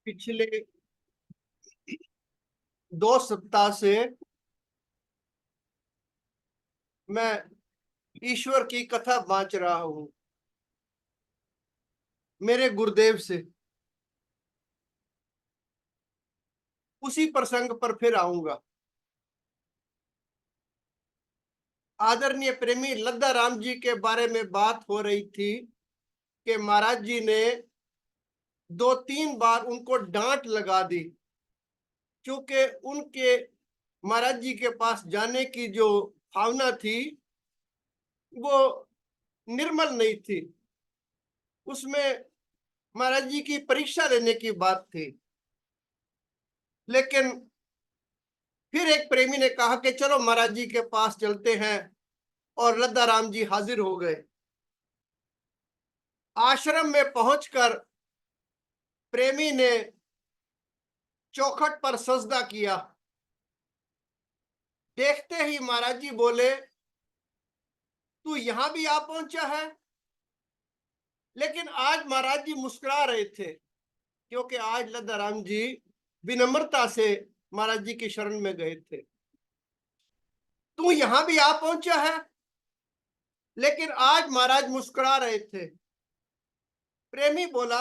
पिछले 2 सप्ताह से मैं ईश्वर की कथा बांच रहा हूं मेरे गुरुदेव से। उसी प्रसंग पर फिर आऊंगा। आदरणीय प्रेमी लद्दा राम जी के बारे में बात हो रही थी कि महाराज जी ने 2-3 बार उनको डांट लगा दी, क्योंकि उनके महाराज जी के पास जाने की जो भावना थी वो निर्मल नहीं थी। उसमें महाराज जी की परीक्षा लेने की बात थी। लेकिन फिर एक प्रेमी ने कहा कि चलो महाराज जी के पास चलते हैं, और लद्दा राम जी हाजिर हो गए। आश्रम में पहुंचकर प्रेमी ने चौखट पर सजदा किया। देखते ही महाराज जी बोले, तू यहां भी आ पहुंचा है। लेकिन आज महाराज जी मुस्कुरा रहे थे, क्योंकि आज लद्दा राम जी विनम्रता से महाराज जी की शरण में गए थे। तू यहां भी आ पहुंचा है। लेकिन आज महाराज मुस्कुरा रहे थे। प्रेमी बोला,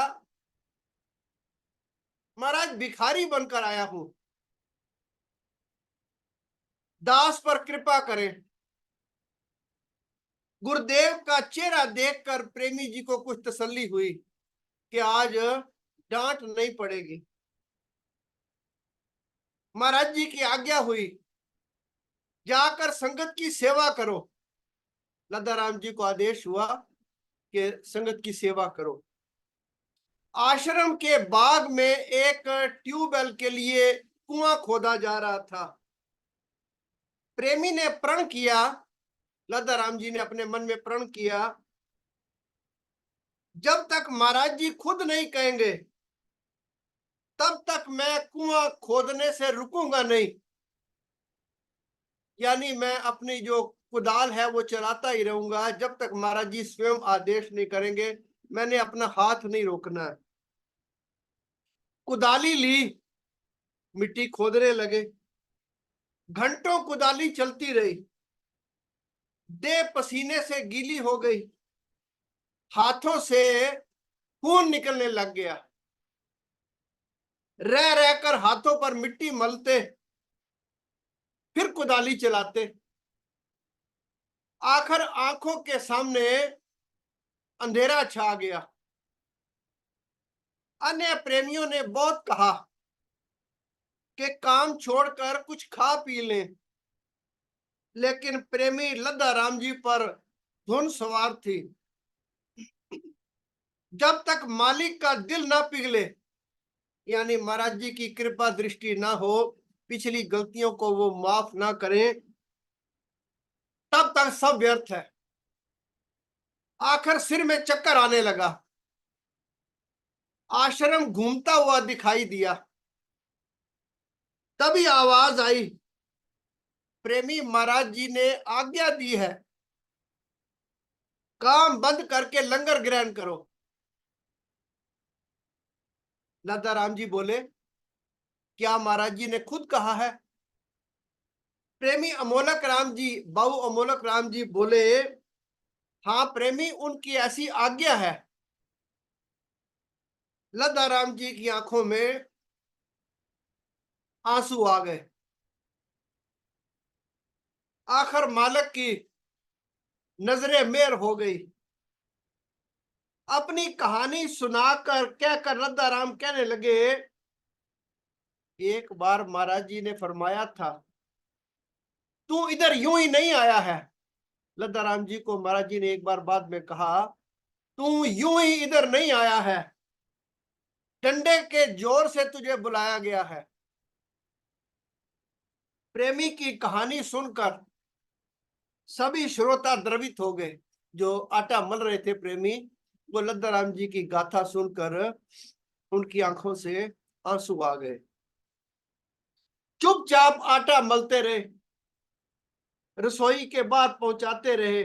महाराज भिखारी बनकर आया हूं, दास पर कृपा करें। गुरुदेव का चेहरा देखकर प्रेमी जी को कुछ तसल्ली हुई कि आज डांट नहीं पड़ेगी। महाराज जी की आज्ञा हुई, जाकर संगत की सेवा करो। लद्दा राम जी को आदेश हुआ कि संगत की सेवा करो। आश्रम के बाग में एक ट्यूबवेल के लिए कुआं खोदा जा रहा था। प्रेमी ने प्रण किया, लद्दा राम जी ने अपने मन में प्रण किया, जब तक महाराज जी खुद नहीं कहेंगे तब तक मैं कुआं खोदने से रुकूंगा नहीं। यानी मैं अपनी जो कुदाल है वो चलाता ही रहूंगा जब तक महाराज जी स्वयं आदेश नहीं करेंगे। मैंने अपना हाथ नहीं रोकना है। कुदाली ली, मिट्टी खोदने लगे। घंटों कुदाली चलती रही। देह पसीने से गीली हो गई। हाथों से खून निकलने लग गया। रह रहकर हाथों पर मिट्टी मलते, फिर कुदाली चलाते। आखिर आंखों के सामने अंधेरा छा गया। अन्य प्रेमियों ने बहुत कहा कि काम छोड़कर कुछ खा पी लें, लेकिन प्रेमी लद्दा राम जी पर धुन सवार थी। जब तक मालिक का दिल ना पिघले, यानी महाराज जी की कृपा दृष्टि ना हो, पिछली गलतियों को वो माफ ना करें, तब तक सब व्यर्थ है। आखिर सिर में चक्कर आने लगा। आश्रम घूमता हुआ दिखाई दिया। तभी आवाज आई, प्रेमी महाराज जी ने आज्ञा दी है, काम बंद करके लंगर ग्रहण करो। लद्दा राम जी बोले, क्या महाराज जी ने खुद कहा है? प्रेमी अमोलक राम जी, बाबू अमोलक राम जी बोले, हाँ प्रेमी, उनकी ऐसी आज्ञा है। लद्दा राम जी की आंखों में आंसू आ गए। आखिर मालिक की नजरें मेर हो गई। अपनी कहानी सुनाकर कहकर लद्दा राम कहने लगे, एक बार महाराज जी ने फरमाया था, तू इधर यूं ही नहीं आया है। लद्दा राम जी को महाराज जी ने एक बार बाद में कहा, तू यूं ही इधर नहीं आया है, डंडे के जोर से तुझे बुलाया गया है। प्रेमी की कहानी सुनकर सभी श्रोता द्रवित हो गए। जो आटा मल रहे थे प्रेमी, वो लद्दा राम जी की गाथा सुनकर उनकी आंखों से आंसू आ गए। चुपचाप आटा मलते रहे, रसोई के बाहर पहुंचाते रहे।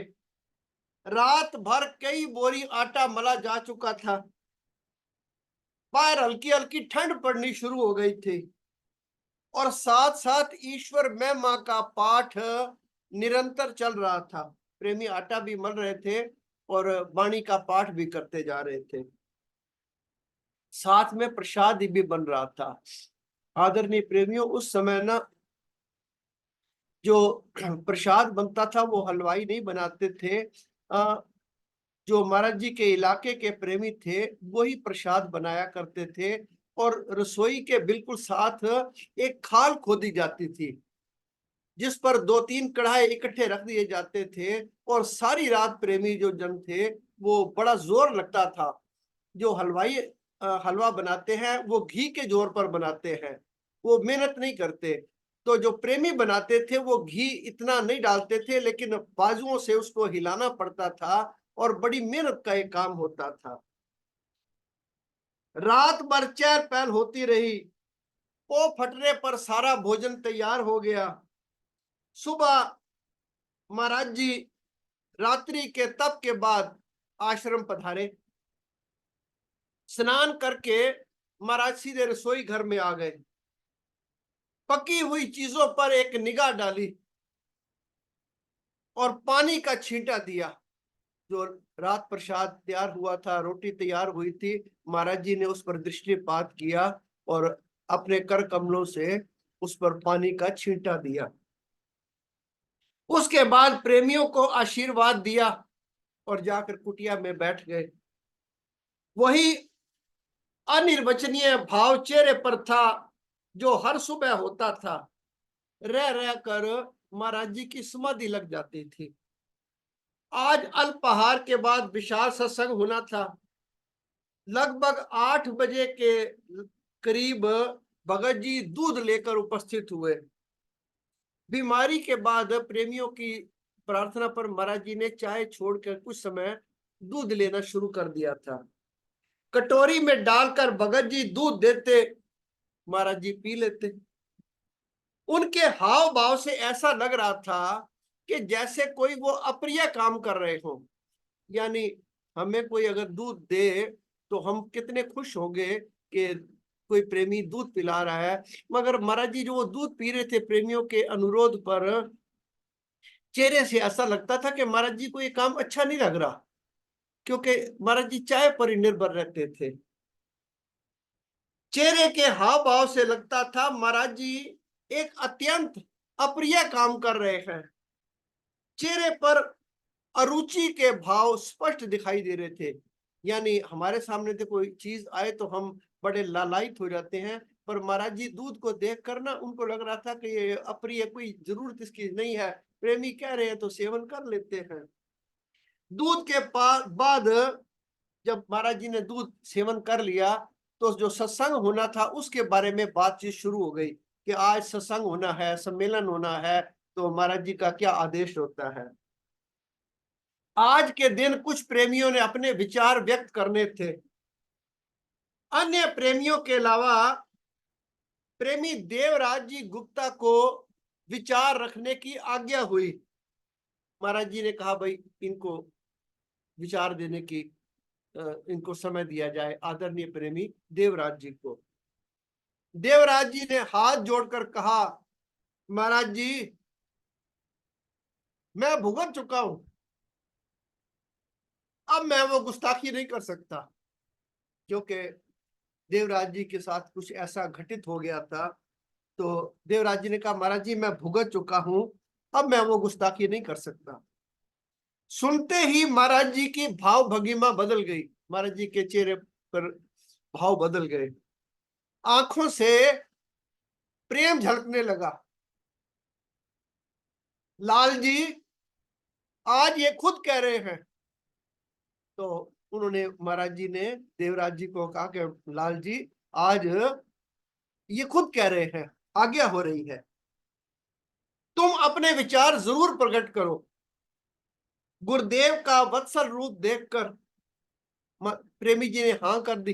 रात भर कई बोरी आटा मला जा चुका था। बाहर हल्की हल्की ठंड पड़नी शुरू हो गई थी और साथ साथ ईश्वर में मां का पाठ निरंतर चल रहा था। प्रेमी आटा भी मल रहे थे और वाणी का पाठ भी करते जा रहे थे, साथ में प्रसाद भी बन रहा था। आदरणीय प्रेमियों, उस समय ना जो प्रसाद बनता था वो हलवाई नहीं बनाते थे, जो महाराज जी के इलाके के प्रेमी थे वही प्रसाद बनाया करते थे। और रसोई के बिल्कुल साथ एक खाल खोदी जाती थी जिस पर 2-3 कढ़ाई इकट्ठे रख दिए जाते थे और सारी रात प्रेमी जो जन थे वो बड़ा जोर लगता था। जो हलवाई हलवा बनाते हैं वो घी के जोर पर बनाते हैं, वो मेहनत नहीं करते। तो जो प्रेमी बनाते थे वो घी इतना नहीं डालते थे, लेकिन बाजुओं से उसको हिलाना पड़ता था और बड़ी मेहनत का एक काम होता था। रात भर चहल पहल होती रही। ओ फटने पर सारा भोजन तैयार हो गया। सुबह महाराज जी रात्रि के तप के बाद आश्रम पधारे। स्नान करके महाराज सीधे रसोई घर में आ गए। पकी हुई चीजों पर एक निगाह डाली और पानी का छींटा दिया। जो रात प्रसाद तैयार हुआ था, रोटी तैयार हुई थी, महाराज जी ने उस पर दृष्टिपात किया और अपने कर कमलों से उस पर पानी का छींटा दिया। उसके बाद प्रेमियों को आशीर्वाद दिया और जाकर कुटिया में बैठ गए। वही अनिर्वचनीय भाव चेहरे पर था जो हर सुबह होता था। रह रह कर महाराज जी की समाधि लग जाती थी। आज अल्पाहार के बाद विशाल सत्संग होना था। लगभग 8 बजे के करीब भगत जी दूध लेकर उपस्थित हुए। बीमारी के बाद प्रेमियों की प्रार्थना पर महाराज जी ने चाय छोड़कर कुछ समय दूध लेना शुरू कर दिया था। कटोरी में डालकर भगत जी दूध देते, महाराज जी पी लेते। उनके हाव भाव से ऐसा लग रहा था कि जैसे कोई वो अप्रिय काम कर रहे हो। यानी हमें कोई अगर दूध दे तो हम कितने खुश होंगे कि कोई प्रेमी दूध पिला रहा है, मगर महाराज जी जो वो दूध पी रहे थे प्रेमियों के अनुरोध पर, चेहरे से ऐसा लगता था कि महाराज जी को ये काम अच्छा नहीं लग रहा, क्योंकि महाराज जी चाय पर ही निर्भर रहते थे। चेहरे के हाव भाव से लगता था महाराज जी एक अत्यंत अप्रिय काम कर रहे हैं। चेहरे पर अरुचि के भाव स्पष्ट दिखाई दे रहे थे। यानी हमारे सामने से कोई चीज आए तो हम बड़े लालायित हो जाते हैं, पर महाराज जी दूध को देख कर ना उनको लग रहा था कि ये अप्रिय, कोई जरूरत इसकी नहीं है, प्रेमी कह रहे हैं तो सेवन कर लेते हैं। दूध के बाद जब महाराज जी ने दूध सेवन कर लिया तो जो सत्संग होना था उसके बारे में बातचीत शुरू हो गई कि आज सत्संग होना है, सम्मेलन होना है, तो महाराज जी का क्या आदेश होता है। आज के दिन कुछ प्रेमियों ने अपने विचार व्यक्त करने थे। अन्य प्रेमियों के अलावा प्रेमी देवराज जी गुप्ता को विचार रखने की आज्ञा हुई। महाराज जी ने कहा भाई इनको विचार देने की इनको समय दिया जाए, आदरणीय प्रेमी देवराज जी को। देवराज जी ने हाथ जोड़कर कहा, महाराज जी मैं भुगत चुका हूं, अब मैं वो गुस्ताखी नहीं कर सकता। क्योंकि देवराज जी के साथ कुछ ऐसा घटित हो गया था, तो देवराज जी ने कहा महाराज जी मैं भुगत चुका हूं, अब मैं वो गुस्ताखी नहीं कर सकता। सुनते ही महाराज जी की भाव भंगिमा बदल गई। महाराज जी के चेहरे पर भाव बदल गए, आंखों से प्रेम झलकने लगा। लाल जी आज ये खुद कह रहे हैं। तो उन्होंने महाराज जी ने देवराज जी को कहा कि लाल जी आज ये खुद कह रहे हैं, आज्ञा हो रही है, तुम अपने विचार जरूर प्रकट करो। गुरुदेव का वत्सल रूप देखकर प्रेमी जी ने हाँ कर दी।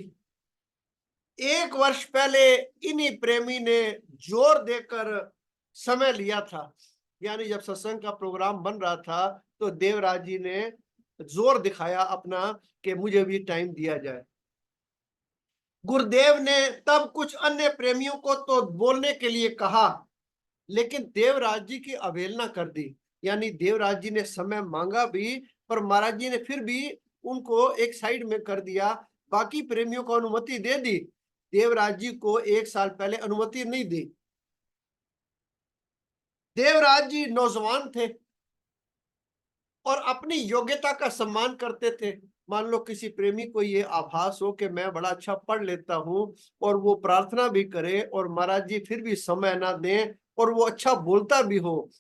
1 वर्ष पहले इन्हीं प्रेमी ने जोर देकर समय लिया था। यानी जब सत्संग का प्रोग्राम बन रहा था तो देवराज जी ने जोर दिखाया अपना कि मुझे भी टाइम दिया जाए। गुरुदेव ने तब कुछ अन्य प्रेमियों को तो बोलने के लिए कहा, लेकिन देवराज जी की अवहेलना कर दी। यानी देवराज जी ने समय मांगा भी, पर महाराज जी ने फिर भी उनको एक साइड में कर दिया। बाकी प्रेमियों को अनुमति दे दी, देवराज जी को 1 साल पहले अनुमति नहीं दी। देवराज जी नौजवान थे और अपनी योग्यता का सम्मान करते थे। मान लो किसी प्रेमी को ये आभास हो कि मैं बड़ा अच्छा पढ़ लेता हूं, और वो प्रार्थना भी करे और महाराज जी फिर भी समय ना दें, और वो अच्छा बोलता भी हो,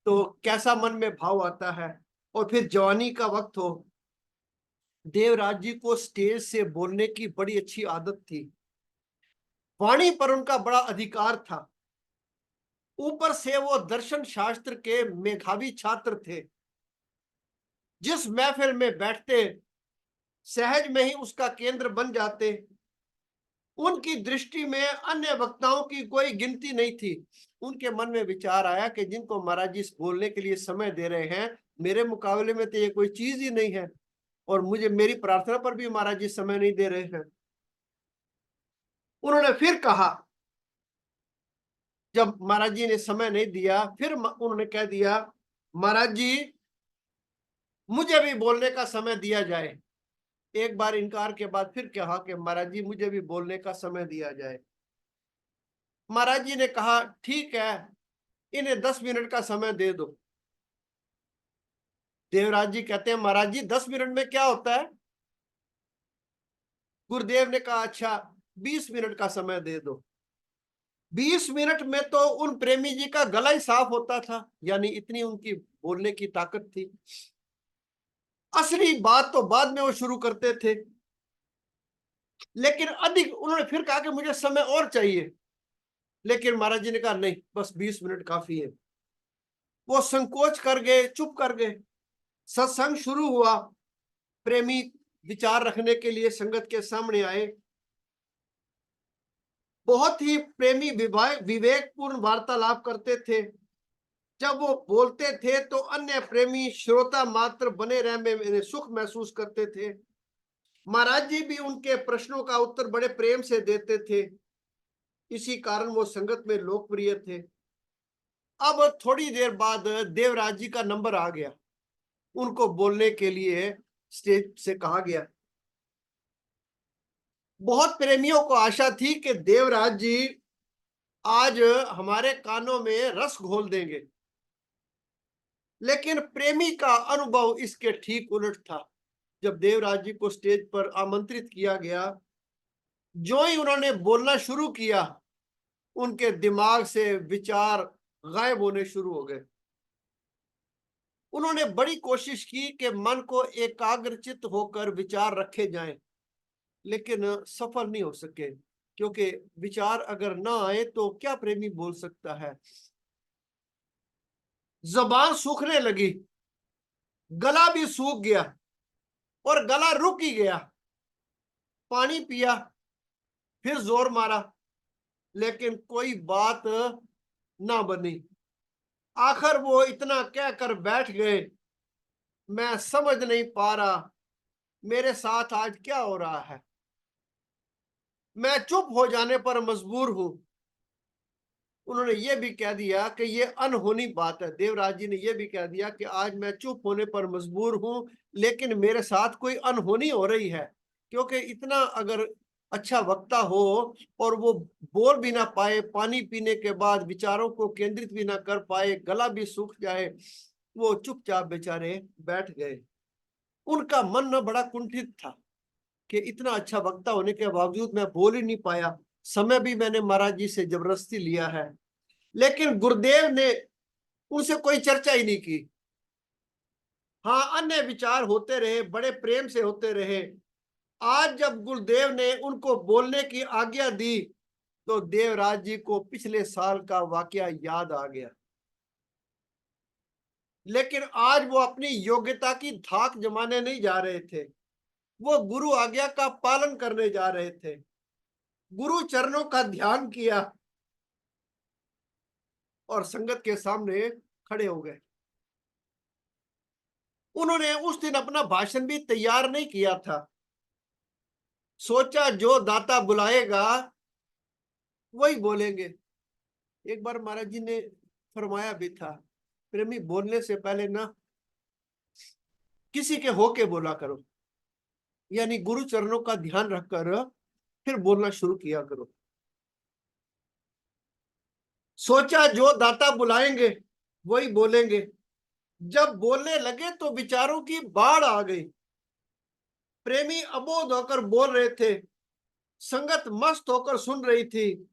तो कैसा मन में भाव आता है। और फिर जवानी का वक्त हो। देवराज जी को स्टेज से बोलने की बड़ी अच्छी आदत थी, वाणी पर उनका बड़ा अधिकार था। ऊपर से वो दर्शन शास्त्र के मेधावी छात्र थे। जिस महफिल में बैठते, सहज में ही उसका केंद्र बन जाते। उनकी दृष्टि में अन्य वक्ताओं की कोई गिनती नहीं थी। उनके मन में विचार आया कि जिनको महाराज जी बोलने के लिए समय दे रहे हैं, मेरे मुकाबले में तो ये कोई चीज ही नहीं है, और मुझे मेरी प्रार्थना पर भी महाराज जी समय नहीं दे रहे हैं। उन्होंने फिर कहा, जब महाराज जी ने समय नहीं दिया, फिर उन्होंने कह दिया, महाराज जी मुझे भी बोलने का समय दिया जाए। एक बार इनकार के बाद फिर कहा कि महाराज जी मुझे भी बोलने का समय दिया जाए। महाराज जी ने कहा, ठीक है, इन्हें 10 मिनट का समय दे दो। देवराज जी कहते हैं, महाराज जी 10 मिनट में क्या होता है। गुरुदेव ने कहा, अच्छा 20 मिनट का समय दे दो। 20 मिनट में तो उन प्रेमी जी का गला ही साफ होता था, यानी इतनी उनकी बोलने की ताकत थी। असली बात तो बाद में वो शुरू करते थे, लेकिन अधिक उन्होंने फिर कहा कि मुझे समय और चाहिए। लेकिन महाराज जी ने कहा, नहीं, बस 20 मिनट काफी है। वो संकोच कर गए, चुप कर गए। सत्संग शुरू हुआ। प्रेमी विचार रखने के लिए संगत के सामने आए। बहुत ही प्रेमी विवेकपूर्ण वार्तालाप करते थे। जब वो बोलते थे तो अन्य प्रेमी श्रोता मात्र बने रहने में सुख महसूस करते थे। महाराज जी भी उनके प्रश्नों का उत्तर बड़े प्रेम से देते थे। इसी कारण वो संगत में लोकप्रिय थे। अब थोड़ी देर बाद देवराज जी का नंबर आ गया। उनको बोलने के लिए स्टेज से कहा गया। बहुत प्रेमियों को आशा थी कि देवराज जी आज हमारे कानों में रस घोल देंगे, लेकिन प्रेमी का अनुभव इसके ठीक उलट था। जब देवराज जी को स्टेज पर आमंत्रित किया गया, जो ही उन्होंने बोलना शुरू किया, उनके दिमाग से विचार गायब होने शुरू हो गए। उन्होंने बड़ी कोशिश की कि मन को एकाग्रचित होकर विचार रखे जाएं, लेकिन सफल नहीं हो सके, क्योंकि विचार अगर ना आए तो क्या प्रेमी बोल सकता है। जबान सूखने लगी, गला भी सूख गया, और गला रुक ही गया। पानी पिया, फिर जोर मारा, लेकिन कोई बात ना बनी। आखिर वो इतना कहकर बैठ गए, मैं समझ नहीं पा रहा मेरे साथ आज क्या हो रहा है। मैं चुप हो जाने पर मजबूर हूं। उन्होंने ये भी कह दिया कि ये अनहोनी बात है। देवराज जी ने ये भी कह दिया कि आज मैं चुप होने पर मजबूर हूं, लेकिन मेरे साथ कोई अनहोनी हो रही है। क्योंकि इतना अगर अच्छा वक्ता हो और वो बोल भी ना पाए, पानी पीने के बाद विचारों को केंद्रित भी ना कर पाए, गला भी सूख जाए, वो चुपचाप बेचारे बैठ गए। उनका मन न बड़ा कुंठित था कि इतना अच्छा वक्ता होने के बावजूद मैं बोल ही नहीं पाया। समय भी मैंने महाराज जी से जबरदस्ती लिया है, लेकिन गुरुदेव ने उनसे कोई चर्चा ही नहीं की। हाँ, अन्य विचार होते रहे, बड़े प्रेम से होते रहे। आज जब गुरुदेव ने उनको बोलने की आज्ञा दी, तो देवराज जी को पिछले साल का वाकया याद आ गया। लेकिन आज वो अपनी योग्यता की धाक जमाने नहीं जा रहे थे, वो गुरु आज्ञा का पालन करने जा रहे थे। गुरु चरणों का ध्यान किया और संगत के सामने खड़े हो गए। उन्होंने उस दिन अपना भाषण भी तैयार नहीं किया था। सोचा जो दाता बुलाएगा वही बोलेंगे। एक बार महाराज जी ने फरमाया भी था, प्रेमी बोलने से पहले ना किसी के होके बोला करो, यानी गुरु चरणों का ध्यान रखकर फिर बोलना शुरू किया करो। सोचा जो दाता बुलाएंगे वही बोलेंगे। जब बोलने लगे तो विचारों की बाढ़ आ गई। प्रेमी अबोध होकर बोल रहे थे, संगत मस्त होकर सुन रही थी।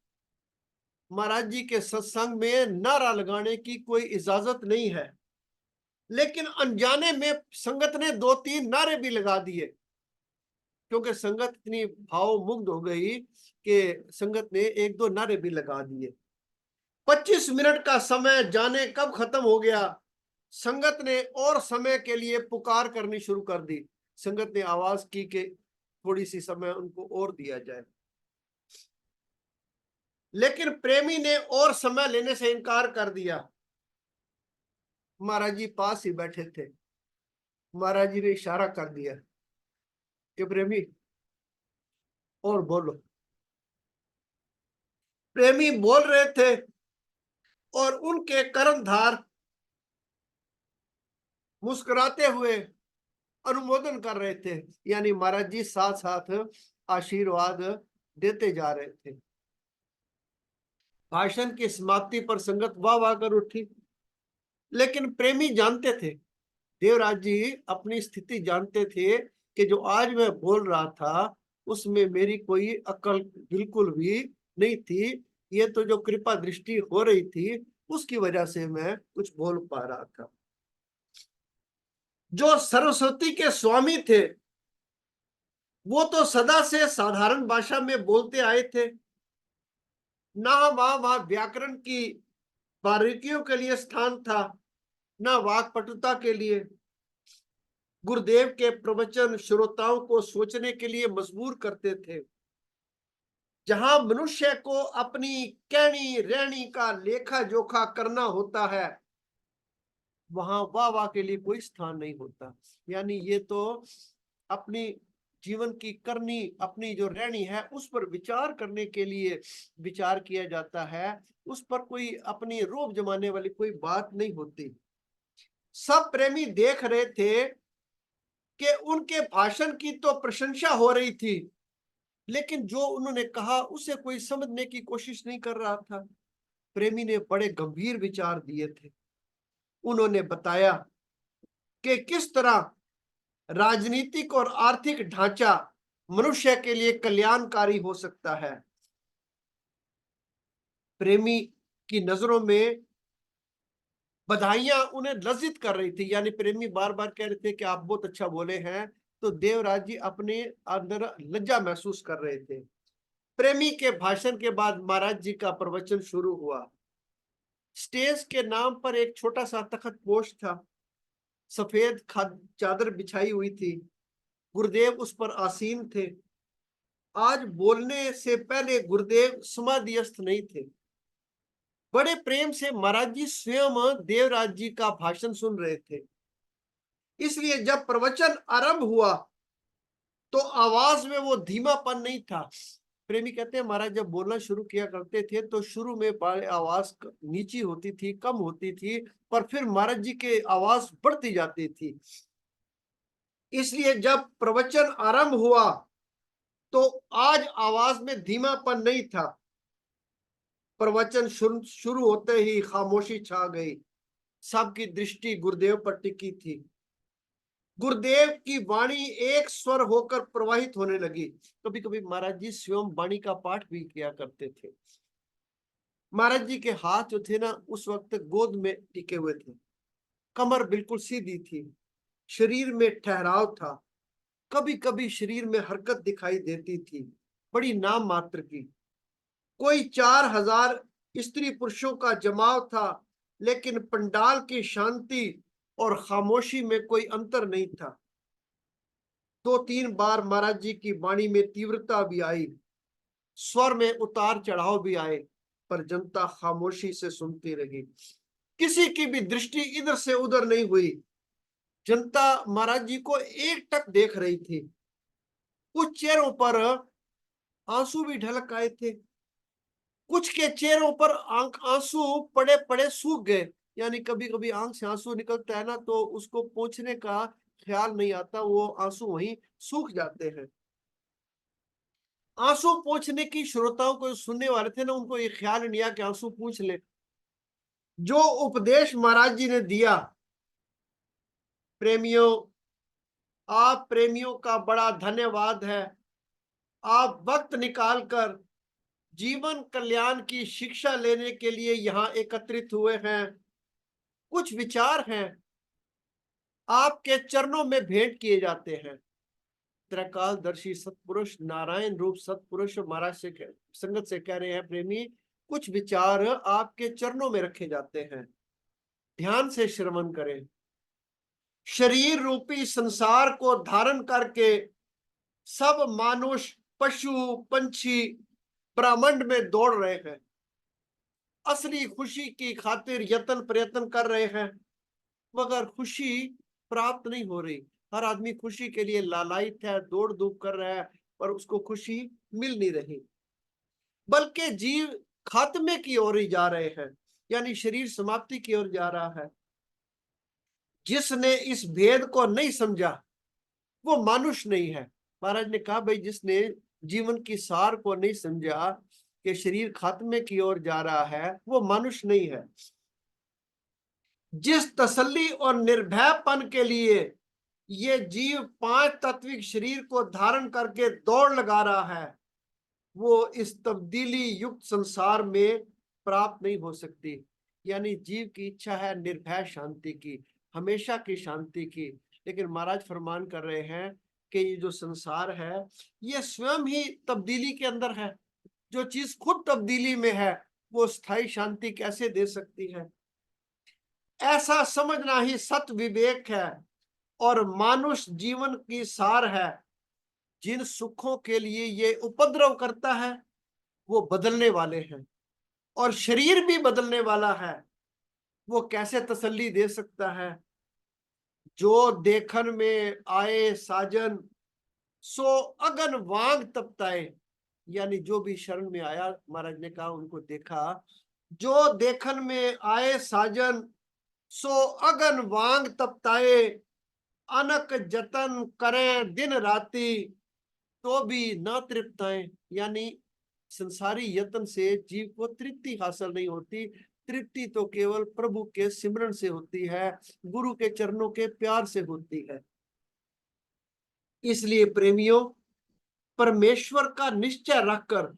महाराज जी के सत्संग में नारा लगाने की कोई इजाजत नहीं है, लेकिन अनजाने में संगत ने 2-3 नारे भी लगा दिए, क्योंकि संगत इतनी भावमुग्ध हो गई कि संगत ने 1-2 नारे भी लगा दिए। 25 मिनट का समय जाने कब खत्म हो गया। संगत ने और समय के लिए पुकार करनी शुरू कर दी। संगत ने आवाज की कि थोड़ी सी समय उनको और दिया जाए, लेकिन प्रेमी ने और समय लेने से इनकार कर दिया। महाराज जी पास ही बैठे थे। महाराज जी ने इशारा कर दिया कि प्रेमी और बोलो। प्रेमी बोल रहे थे और उनके कर्णधार मुस्कुराते हुए अनुमोदन कर रहे थे, यानी महाराज जी साथ साथ आशीर्वाद देते जा रहे थे। भाषण की समाप्ति पर संगत वाह वाह कर उठी, लेकिन प्रेमी जानते थे, देवराज जी अपनी स्थिति जानते थे कि जो आज मैं बोल रहा था उसमें मेरी कोई अकल बिल्कुल भी नहीं थी। ये तो जो कृपा दृष्टि हो रही थी उसकी वजह से मैं कुछ बोल पा रहा था। जो सरस्वती के स्वामी थे वो तो सदा से साधारण भाषा में बोलते आए थे, ना वहां व्याकरण की बारीकियों के लिए स्थान था, ना वाक्पटुता के लिए। गुरुदेव के प्रवचन श्रोताओं को सोचने के लिए मजबूर करते थे। जहां मनुष्य को अपनी कहनी रहनी का लेखा जोखा करना होता है, वहां वाह वाह के लिए कोई स्थान नहीं होता। यानी ये तो अपनी जीवन की करनी, अपनी जो रहनी है उस पर विचार करने के लिए विचार किया जाता है, उस पर कोई अपनी रोब जमाने वाली कोई बात नहीं होती। सब प्रेमी देख रहे थे कि उनके भाषण की तो प्रशंसा हो रही थी, लेकिन जो उन्होंने कहा उसे कोई समझने की कोशिश नहीं कर रहा था। प्रेमी ने बड़े गंभीर विचार दिए थे। उन्होंने बताया कि किस तरह राजनीतिक और आर्थिक ढांचा मनुष्य के लिए कल्याणकारी हो सकता है। प्रेमी की नजरों में बधाइयां उन्हें लज्जित कर रही थी, यानी प्रेमी बार बार कह रहे थे कि आप बहुत अच्छा बोले हैं, तो देवराज जी अपने अंदर लज्जा महसूस कर रहे थे। प्रेमी के भाषण के बाद महाराज जी का प्रवचन शुरू हुआ। स्टेज के नाम पर एक छोटा सा तख्त पोष था, सफेद चादर बिछाई हुई थी। गुरुदेव उस पर आसीन थे। आज बोलने से पहले गुरुदेव समाधिस्थ नहीं थे। बड़े प्रेम से महाराज जी स्वयं देवराज जी का भाषण सुन रहे थे। इसलिए जब प्रवचन आरंभ हुआ तो आवाज में वो धीमापन नहीं था। प्रेमी कहते हैं महाराज जब बोलना शुरू किया करते थे तो शुरू में आवाज नीची होती थी, कम होती थी, पर फिर महाराज जी की आवाज बढ़ती जाती थी। इसलिए जब प्रवचन आरंभ हुआ तो आज आवाज में धीमापन नहीं था। प्रवचन शुरू होते ही खामोशी छा गई। सबकी दृष्टि गुरुदेव पर टिकी थी। गुरुदेव की वाणी एक स्वर होकर प्रवाहित होने लगी। कभी कभी महाराज जी स्वयं वाणी का पाठ भी किया करते थे। महाराज जी के हाथ जो थे ना उस वक्त गोद में टिके हुए थे, कमर बिल्कुल सीधी थी, शरीर में ठहराव था। कभी कभी शरीर में हरकत दिखाई देती थी, बड़ी नाम मात्र की। कोई 4000 स्त्री पुरुषों का जमाव था, लेकिन पंडाल की शांति और खामोशी में कोई अंतर नहीं था। 2-3 बार महाराज जी की वाणी में तीव्रता भी आई, स्वर में उतार चढ़ाव भी आए, पर जनता खामोशी से सुनती रही। किसी की भी दृष्टि इधर से उधर नहीं हुई। जनता महाराज जी को एकटक देख रही थी। कुछ चेहरों पर आंसू भी ढलक आए थे, कुछ के चेहरों पर आंसू पड़े पड़े सूख गए। यानी कभी कभी आंख से आंसू निकलता है ना, तो उसको पोंछने का ख्याल नहीं आता, वो आंसू वहीं सूख जाते हैं। आंसू पोंछने की श्रोताओं को सुनने वाले थे ना, उनको ये ख्याल नहीं आया कि आंसू पूछ ले। जो उपदेश महाराज जी ने दिया, प्रेमियों, आप प्रेमियों का बड़ा धन्यवाद है। आप वक्त निकालकर जीवन कल्याण की शिक्षा लेने के लिए यहाँ एकत्रित हुए हैं। कुछ विचार हैं आपके चरणों में भेंट किए जाते हैं। त्रैकालदर्शी सतपुरुष नारायण रूप सतपुरुष महाराज से संगत से कह रहे हैं, प्रेमी कुछ विचार आपके चरणों में रखे जाते हैं, ध्यान से श्रवण करें। शरीर रूपी संसार को धारण करके सब मानुष पशु पंछी ब्रह्मांड में दौड़ रहे हैं, असली खुशी की खातिर यत्न प्रयत्न कर रहे हैं, मगर खुशी प्राप्त नहीं हो रही। हर आदमी खुशी के लिए लालायित है, दौड़ धूप कर रहा है, पर उसको खुशी मिल नहीं रही, बल्कि जीव खात्मे की ओर ही जा रहे हैं, यानी शरीर समाप्ति की ओर जा रहा है। जिसने इस भेद को नहीं समझा वो मानुष नहीं है। महाराज ने कहा, भाई जिसने जीवन की सार को नहीं समझा कि शरीर खात्मे की ओर जा रहा है, वो मनुष्य नहीं है। जिस तसल्ली और निर्भयपन के लिए ये जीव पांच तत्विक शरीर को धारण करके दौड़ लगा रहा है, वो इस तब्दीली युक्त संसार में प्राप्त नहीं हो सकती। यानी जीव की इच्छा है निर्भय शांति की, हमेशा की शांति की, लेकिन महाराज फरमान कर रहे हैं कि ये जो संसार है ये स्वयं ही तब्दीली के अंदर है। जो चीज खुद तब्दीली में है वो स्थायी शांति कैसे दे सकती है? ऐसा समझना ही सत विवेक है और मानुष जीवन की सार है। जिन सुखों के लिए ये उपद्रव करता है वो बदलने वाले हैं, और शरीर भी बदलने वाला है, वो कैसे तसल्ली दे सकता है? जो देखन में आए साजन सो अगन वांग तपताए, यानी जो भी शरण में आया, महाराज ने कहा उनको देखा, जो देखन में आए साजन सो अगन वांग तपताए, अनक जतन करें दिन राती तो भी न तृप्ताएं। यानी संसारी यत्न से जीव को तृप्ति हासिल नहीं होती, तृप्ति तो केवल प्रभु के सिमरन से होती है, गुरु के चरणों के प्यार से होती है। इसलिए प्रेमियों, परमेश्वर का निश्चय रखकर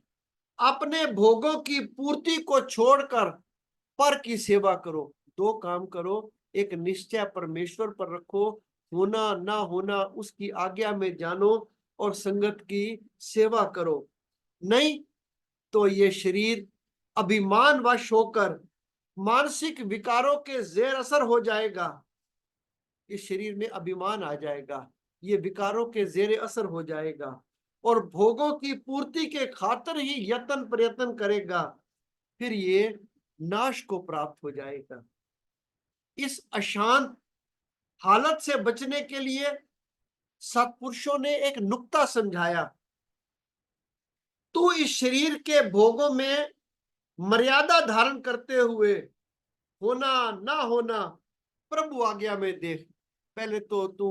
अपने भोगों की पूर्ति को छोड़कर पर की सेवा करो। दो काम करो, एक निश्चय परमेश्वर पर रखो, होना ना होना उसकी आज्ञा में जानो, और संगत की सेवा करो। नहीं तो ये शरीर अभिमान वश होकर मानसिक विकारों के जेर असर हो जाएगा। इस शरीर में अभिमान आ जाएगा, ये विकारों के जेर असर हो जाएगा, और भोगों की पूर्ति के खातिर ही यत्न प्रयत्न करेगा, फिर ये नाश को प्राप्त हो जाएगा। इस अशांत हालत से बचने के लिए सत्पुरुषों ने एक नुक्ता समझाया। तू इस शरीर के भोगों में मर्यादा धारण करते हुए होना ना होना प्रभु आज्ञा में देख। पहले तो तू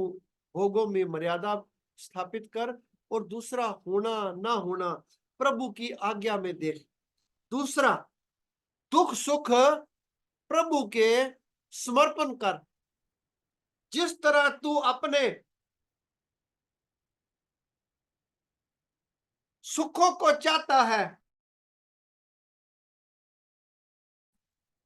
भोगों में मर्यादा स्थापित कर, और दूसरा होना ना होना प्रभु की आज्ञा में देख। दूसरा, दुख सुख प्रभु के समर्पण कर। जिस तरह तू अपने सुखों को चाहता है,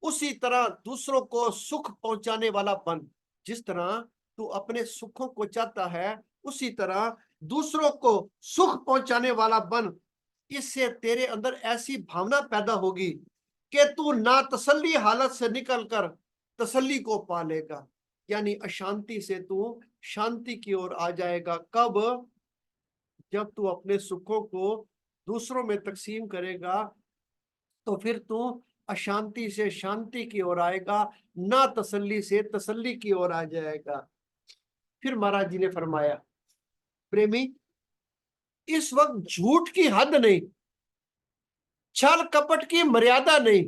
उसी तरह दूसरों को सुख पहुंचाने वाला बन। जिस तरह तू अपने सुखों को चाहता है, उसी तरह दूसरों को सुख पहुंचाने वाला बन। इससे तेरे अंदर ऐसी भावना पैदा होगी कि तू ना तसल्ली हालत से निकलकर तसल्ली को पा लेगा, यानी अशांति से तू शांति की ओर आ जाएगा। कब? जब तू अपने सुखों को दूसरों में तकसीम करेगा, तो फिर तू अशांति से शांति की ओर आएगा, ना तसल्ली से तसल्ली की ओर आ जाएगा। फिर महाराज जी ने फरमाया, प्रेमी इस वक्त झूठ की हद नहीं, छल कपट की मर्यादा नहीं।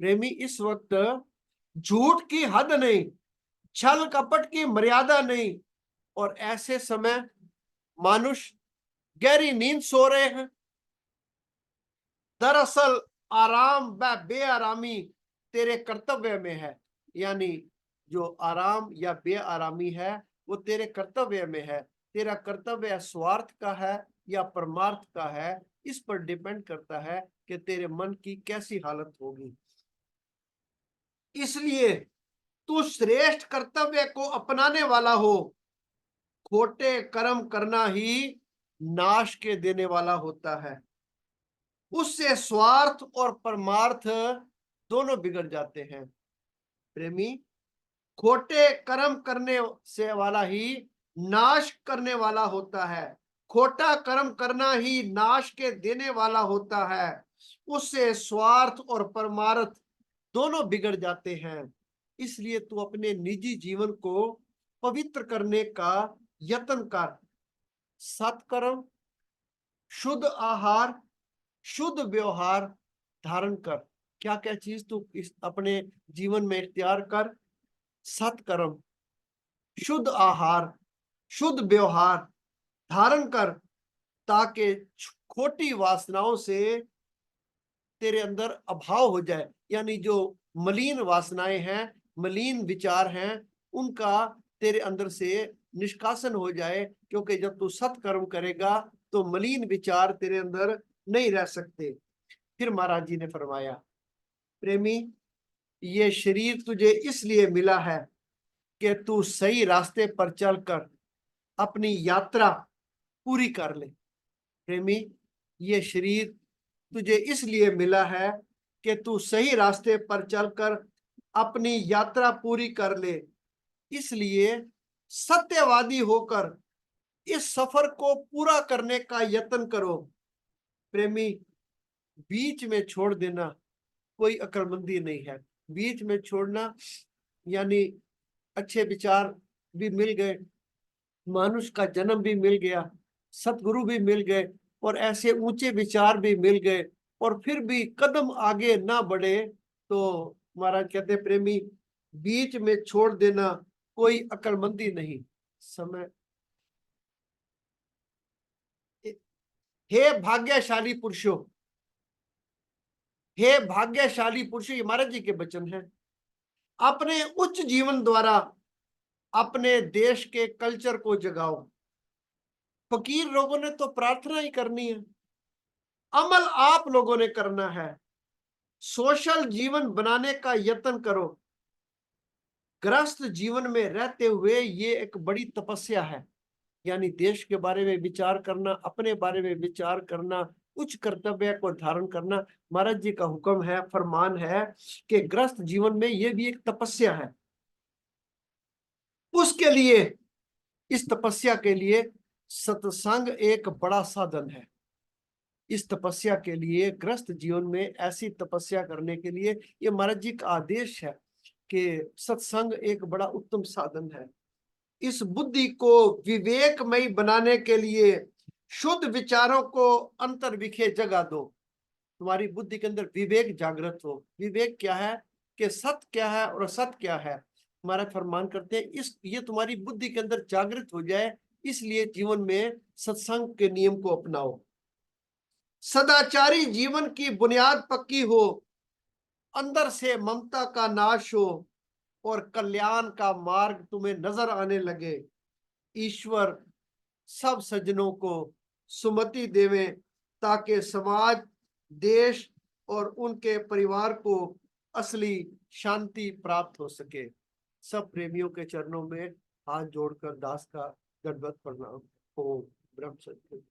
प्रेमी, इस वक्त झूठ की हद नहीं, छल कपट की मर्यादा नहीं। और ऐसे समय मानुष गहरी नींद सो रहे हैं। दरअसल आराम व बेआरामी तेरे कर्तव्य में है। यानी जो आराम या बेआरामी है वो तेरे कर्तव्य में है। तेरा कर्तव्य स्वार्थ का है या परमार्थ का है, इस पर डिपेंड करता है कि तेरे मन की कैसी हालत होगी। इसलिए तू श्रेष्ठ कर्तव्य को अपनाने वाला हो। खोटे कर्म करना ही नाश के देने वाला होता है। उससे स्वार्थ और परमार्थ दोनों बिगड़ जाते हैं। प्रेमी, खोटे कर्म करने से वाला ही नाश करने वाला होता है। खोटा कर्म करना ही नाश के देने वाला होता है। उससे स्वार्थ और परमार्थ दोनों बिगड़ जाते हैं। इसलिए तू अपने निजी जीवन को पवित्र करने का यत्न कर। सत्कर्म, शुद्ध आहार, शुद्ध व्यवहार धारण कर। क्या क्या चीज तू इस अपने जीवन में इख्तियार कर? सत्कर्म, शुद्ध आहार, शुद्ध व्यवहार धारण कर, ताकि खोटी वासनाओं से तेरे अंदर अभाव हो जाए। यानी जो मलिन वासनाएं हैं, मलिन विचार हैं, उनका तेरे अंदर से निष्कासन हो जाए। क्योंकि जब तू सत्कर्म करेगा तो मलिन विचार तेरे अंदर नहीं रह सकते। फिर महाराज जी ने फरमाया, प्रेमी, ये शरीर तुझे इसलिए मिला है कि तू सही रास्ते पर चलकर अपनी यात्रा पूरी कर ले। प्रेमी, ये शरीर तुझे इसलिए मिला है कि तू सही रास्ते पर चलकर अपनी यात्रा पूरी कर ले। इसलिए सत्यवादी होकर इस सफर को पूरा करने का यत्न करो। प्रेमी, बीच में छोड़ देना कोई अक्लमंदी नहीं है। बीच में छोड़ना यानी अच्छे विचार भी मिल गए, मानुष का जन्म भी मिल गया, सतगुरु भी मिल गए और ऐसे ऊंचे विचार भी मिल गए, और फिर भी कदम आगे ना बढ़े तो महाराज कहते, प्रेमी, बीच में छोड़ देना कोई अक्लमंदी नहीं। समय, हे भाग्यशाली पुरुषों, हे भाग्यशाली पुरुषों, ये महाराज जी के वचन हैं। अपने उच्च जीवन द्वारा अपने देश के कल्चर को जगाओ। फकीर लोगों ने तो प्रार्थना ही करनी है, अमल आप लोगों ने करना है। सोशल जीवन बनाने का यत्न करो। ग्रस्त जीवन में रहते हुए ये एक बड़ी तपस्या है। यानी देश के बारे में विचार करना, अपने बारे में विचार करना, उच्च कर्तव्य को धारण करना। महाराज जी का हुक्म है, फरमान है कि ग्रस्त जीवन में ये भी एक तपस्या है। उसके लिए, इस तपस्या के लिए सत्संग एक बड़ा साधन है। इस तपस्या के लिए, ग्रस्त जीवन में ऐसी तपस्या करने के लिए ये महाराज जी का आदेश है कि सत्संग एक बड़ा उत्तम साधन है। इस बुद्धि को विवेकमयी बनाने के लिए शुद्ध विचारों को अंतर्विखे जगा दो। तुम्हारी बुद्धि के अंदर विवेक जागृत हो। विवेक क्या है कि सत्य क्या है और असत क्या है। हमारा फरमान करते हैं इस ये तुम्हारी बुद्धि के अंदर जागृत हो जाए, इसलिए जीवन में सत्संग के नियम को अपनाओ। सदाचारी जीवन की बुनियाद पक्की हो, अंदर से ममता का नाश हो और कल्याण का मार्ग तुम्हें नजर आने लगे। ईश्वर सब सज्जनों को सुमति देवे, ताकि समाज, देश और उनके परिवार को असली शांति प्राप्त हो सके। सब प्रेमियों के चरणों में हाथ जोड़कर दास का दंडवत प्रणाम। ओम ब्रह्म सत्य।